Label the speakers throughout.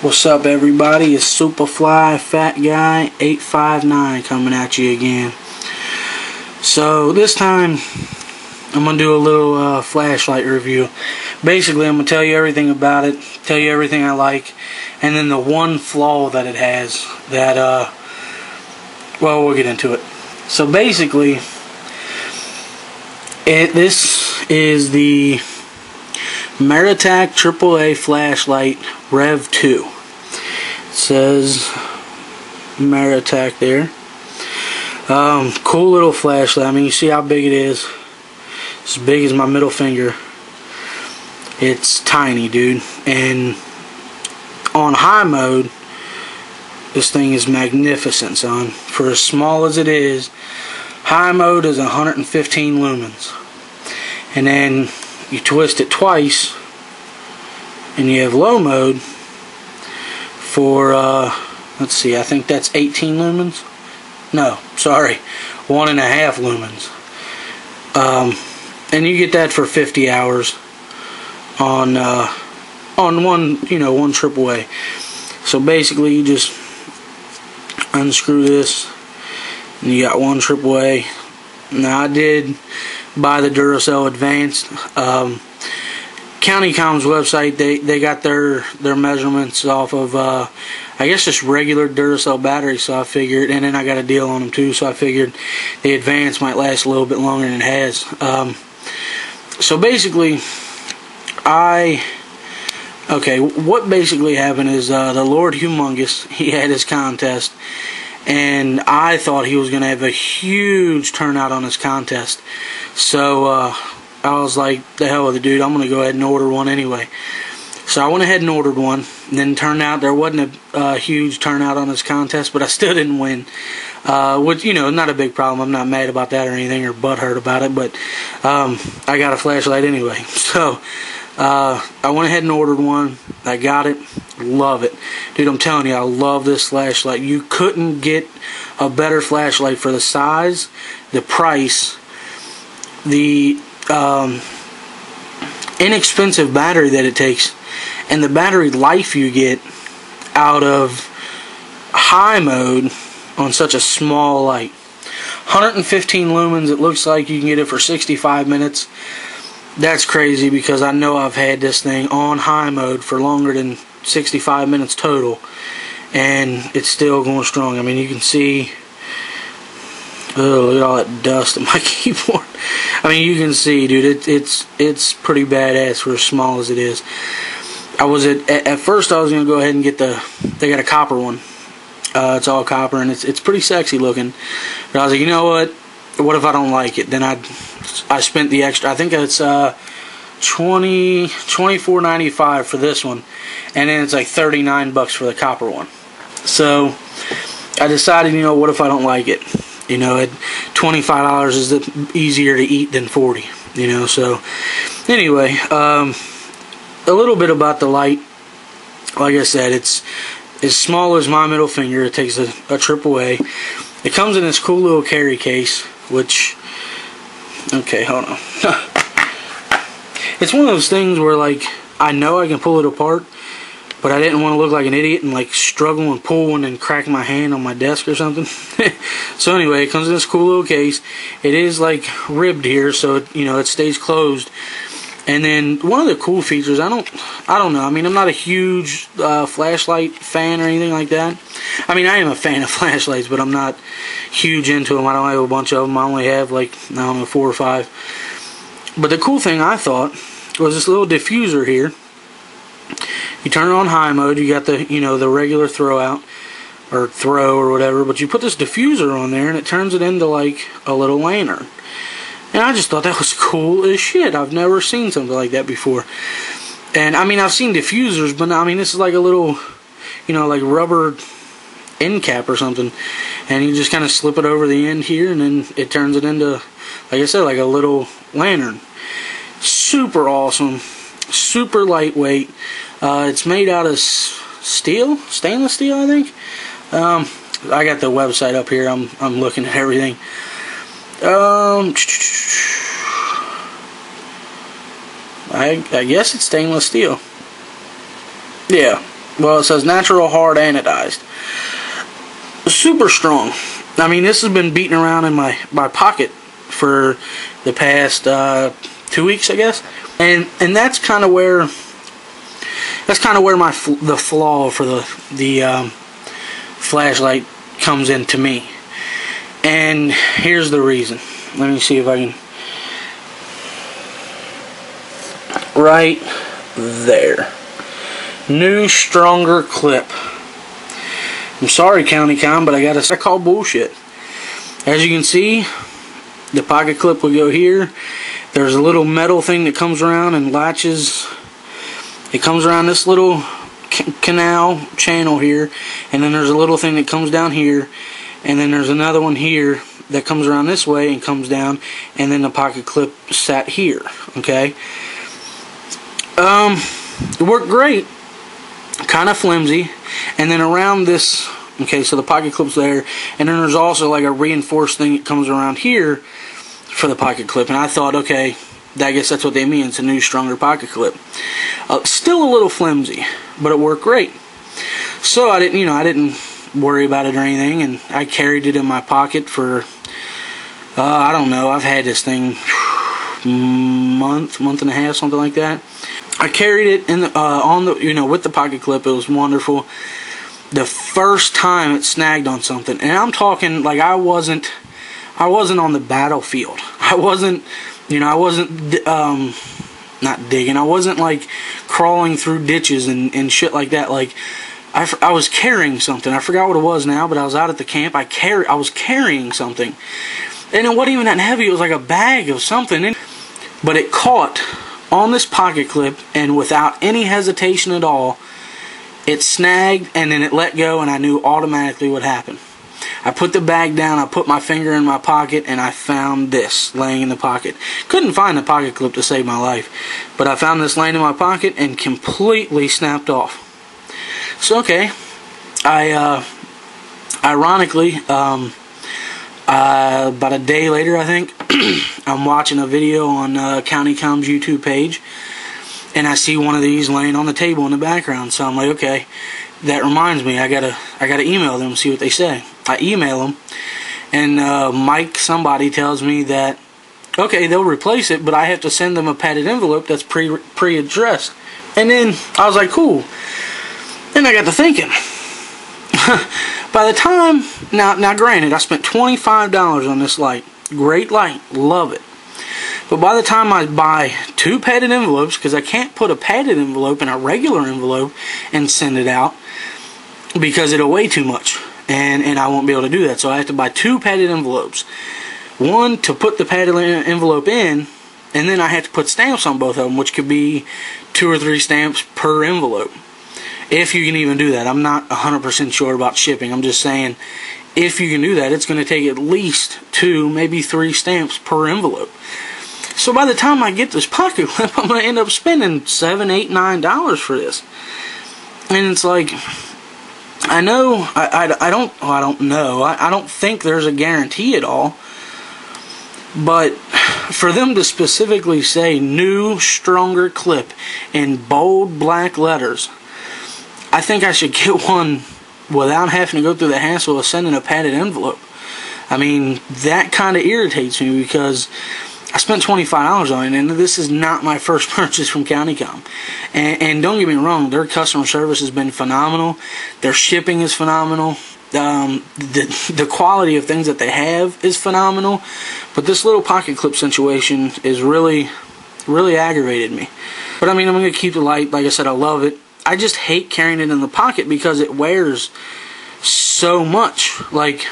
Speaker 1: What's up, everybody? It's Superfly Fat Guy 859 coming at you again. So this time I'm gonna do a little flashlight review. Basically, I'm gonna tell you everything about it, tell you everything I like, and then the one flaw that it has that well, we'll get into it. So basically, this is the Maratac AAA flashlight Rev 2. It says Maratac there. Cool little flashlight. I mean, you see how big it is. It's as big as my middle finger. It's tiny, dude. And on high mode, this thing is magnificent, son. For as small as it is, high mode is 115 lumens. And then you twist it twice, and you have low mode for, let's see, I think that's 18 lumens. No, sorry, 1.5 lumens. And you get that for 50 hours on one, one AAA. So basically, you just unscrew this, and you got one AAA. Now, I did buy the Duracell Advanced. Countycom's website, they got their measurements off of I guess just regular Duracell batteries, so I figured, and then I got a deal on them too, so I figured the Advanced might last a little bit longer than it has. So basically, what basically happened is the Lord Humongous, he had his contest, and I thought he was going to have a huge turnout on his contest. So I was like, the hell with it, dude, I'm going to go ahead and order one anyway. So I went ahead and ordered one, and then turned out there wasn't a huge turnout on this contest, but I still didn't win. Which, not a big problem. I'm not mad about that or anything, or butthurt about it, but I got a flashlight anyway. So I went ahead and ordered one. I got it. Love it. Dude, I'm telling you, I love this flashlight. You couldn't get a better flashlight for the size, the price, the inexpensive battery that it takes, and the battery life you get out of high mode on such a small light. 115 lumens, it looks like you can get it for 65 minutes. That's crazy, because I know I've had this thing on high mode for longer than 65 minutes total, and it's still going strong. I mean, you can see, oh, look at all that dust on my keyboard. I mean, you can see, dude, it's pretty badass for as small as it is. At first I was gonna go ahead and get they got a copper one. It's all copper, and it's pretty sexy looking. But I was like, you know what if I don't like it? Then I spent the extra. I think it's $24.95 for this one, and then it's like $39 for the copper one. So I decided, what if I don't like it? At $25 is easier to eat than 40. So anyway, a little bit about the light. Like I said, it's as small as my middle finger. It takes a AAA. It comes in this cool little carry case, which, okay, hold on. It's one of those things where, like, I know I can pull it apart, but I didn't want to look like an idiot and, like, struggle and pull one and crack my hand on my desk or something. So anyway, it comes in this cool little case. It is, like, ribbed here, so it stays closed. And then one of the cool features, I don't know. I mean, I'm not a huge flashlight fan or anything like that. I mean, I am a fan of flashlights, but I'm not huge into them. I don't have a bunch of them. I only have, like, I don't know, 4 or 5. But the cool thing, I thought, was this little diffuser here. You turn it on high mode. You got the the regular throw or whatever. But you put this diffuser on there, and it turns it into like a little lantern. And I just thought that was cool as shit. I've never seen something like that before. And I mean, I've seen diffusers, but I mean, this is like a little, like rubber end cap or something. And you just kind of slip it over the end here, and then it turns it into, like I said, like a little lantern. Super awesome. Super lightweight. It's made out of stainless steel, I think. I got the website up here. I'm looking at everything. I guess it's stainless steel. Yeah, Well, it says natural hard anodized. Super strong. I mean, this has been beating around in my pocket for the past 2 weeks, I guess. And that's kind of where the flaw for the flashlight comes into me. And here's the reason. Let me see if I can. Right there. New, stronger clip. I'm sorry, CountyCom, but I call bullshit. As you can see, the pocket clip will go here. There's a little metal thing that comes around and latches. It comes around this little canal channel here, and then there's a little thing that comes down here, and then there's another one here that comes around this way and comes down, and then the pocket clip sat here. Okay. It worked great. Kind of flimsy, and then around this, okay, so the pocket clip's there, and then there's also like a reinforced thing that comes around here for the pocket clip, and I thought, okay, I guess that's what they mean, it's a new, stronger pocket clip. Still a little flimsy, but it worked great. So I didn't worry about it or anything, and I carried it in my pocket for, I don't know, I've had this thing month and a half, something like that. I carried it in the, with the pocket clip. It was wonderful. The first time it snagged on something, and I'm talking like I wasn't on the battlefield. I wasn't not digging. I wasn't like crawling through ditches and shit like that. Like I was carrying something. I forgot what it was now, but I was out at the camp. I was carrying something, and it wasn't even that heavy. It was like a bag of something, but it caught on this pocket clip, and without any hesitation at all, it snagged, and then it let go, and I knew automatically what happened. I put the bag down, I put my finger in my pocket, and I found this laying in the pocket. Couldn't find the pocket clip to save my life, but I found this laying in my pocket and completely snapped off. So okay, ironically, about a day later, I think, I'm watching a video on CountyCom's YouTube page, and I see one of these laying on the table in the background. So I'm like, okay, that reminds me, I gotta email them and see what they say. I email them, and Mike somebody tells me that, okay, they'll replace it, but I have to send them a padded envelope that's pre-addressed. And then I was like, cool. Then I got to thinking. By the time, now granted, I spent $25 on this light. Great light, love it. But by the time I buy 2 padded envelopes, because I can't put a padded envelope in a regular envelope and send it out because it'll weigh too much, and I won't be able to do that. So I have to buy 2 padded envelopes. One to put the padded envelope in, and then I have to put stamps on both of them, which could be 2 or 3 stamps per envelope. If you can even do that. I'm not 100% sure about shipping. I'm just saying, if you can do that, it's going to take at least 2, maybe 3 stamps per envelope. So by the time I get this pocket clip, I'm going to end up spending $7, $8, $9 for this. And it's like, I know, I don't think there's a guarantee at all. But for them to specifically say new, stronger clip in bold black letters, I think I should get one without having to go through the hassle of sending a padded envelope. I mean, that kind of irritates me because I spent $25 on it, and this is not my first purchase from CountyCom. And don't get me wrong, their customer service has been phenomenal. Their shipping is phenomenal. The quality of things that they have is phenomenal. But this little pocket clip situation is really aggravated me. But I mean, I'm going to keep the light. Like I said, I love it. I just hate carrying it in the pocket because it wears so much. Like,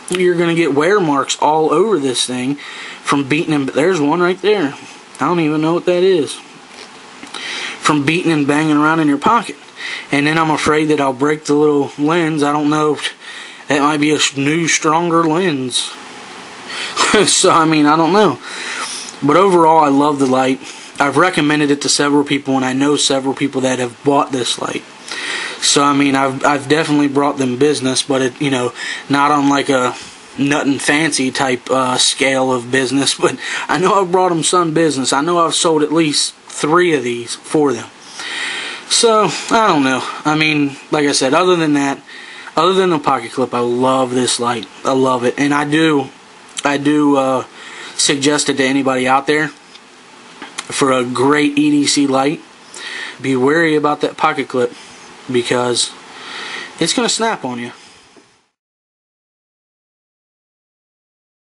Speaker 1: you're going to get wear marks all over this thing from beating and there's one right there. I don't even know what that is. From beating and banging around in your pocket. And then I'm afraid that I'll break the little lens. I don't know. That might be a new, stronger lens. So, I mean, I don't know. But overall, I love the light. I've recommended it to several people, and I know several people that have bought this light. So, I mean, I've definitely brought them business, but it, not on like a nothing fancy type scale of business. But I know I've brought them some business. I know I've sold at least 3 of these for them. So I don't know. I mean, like I said, other than that, other than the pocket clip, I love this light. I love it, and I do suggest it to anybody out there for a great EDC light. Be wary about that pocket clip because it's going to snap on you.